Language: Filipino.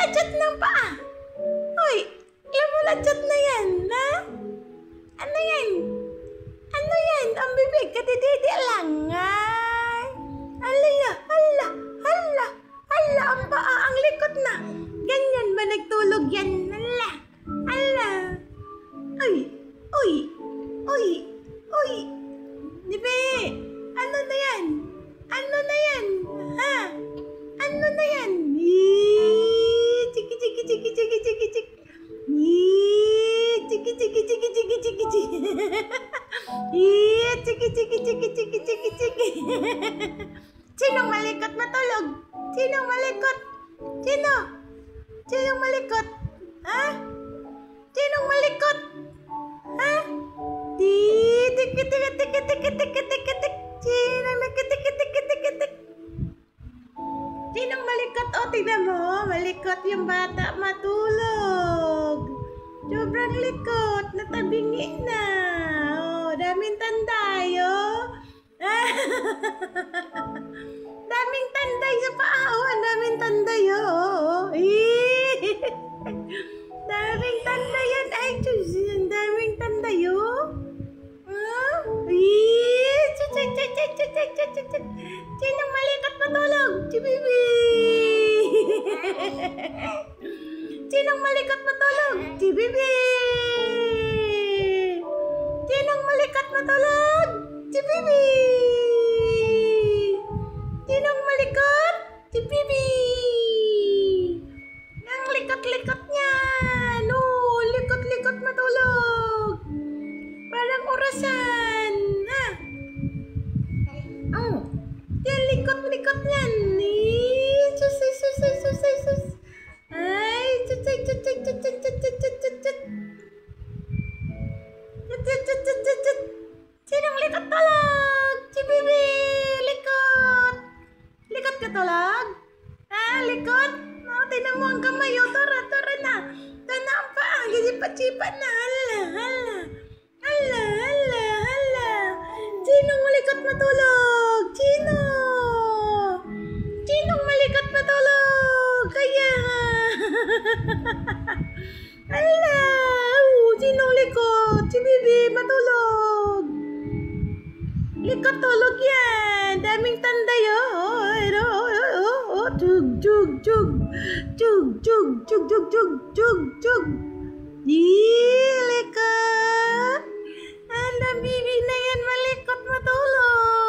Lumuladyat ng paa. Hoy, lumuladyat na yan, ha? Ano yan? Ano yan? Ang bibig, katididi lang, ay. Hala ya, hala, hala, hala, ang paa, ang likot na. Ganyan ba nagtulog yan? Hala, hala. Uy, uy, uy, uy. Dibe, ano na yan? Ano na yan? Ha? Ano na yan? Chiki, chiki, chiki, chiki, chiki, chiki. Chiki, chiki, chiki, chiki, chiki, chiki. Chiki, chiki, chiki, chiki, chiki, chiki. Sinong malikot matulog? Sinong malikot? Sino? Sinong malikot? Ha? Sinong malikot? Ha? Tik, tik, tik, tik, tik, tik, tik, tik, tik. Sinong malikot? Tik, tik, tik, tik, tik. Sinong malikot? O, tignan mo. Malikot yung bata matulog. Sobrang likot. Natabingi na. O, daming tanday, o. Daming tanday sa paa, o. Ang daming tanday, o. Daming tanday yan. Ay, Diyos. Ang daming tanday, o. Sinong malikot matulog? Si Bibi! Sinong malikot matulog? Si Bibi! Sinong malikot matulog? Si Bibi! Sinong malikot? Si Bibi! Ang likot-likot niya! No, likot-likot matulog! Parang orasan! Ha? Oh! Yan, likot-likot niyan! Sus, sus, sus, sus, sus, sus! Ay! Sus, sus, sus, sus, sus, sus, sus, sus, sus, sus! Sinong likot tulog? Si Bibi! Likot! Likot ka tulog? Ha? Likot? Oh, tinan mo ang kamay. Oh, tara, tara na. Tara na ang paa. Gisipat-sipat na. Hala, hala. Hala, hala, hala. Sinong malikot matulog? Sino? Sinong malikot matulog? Kaya. Hala. Sinong likot? Si Bibi matulog. Likot tulog yan. Daming tanday, oh. Jug, jug, jug. Jug, jug, jug, jug, jug, jug, jug. Likot. Hala, Bibi na yan malikot matulog.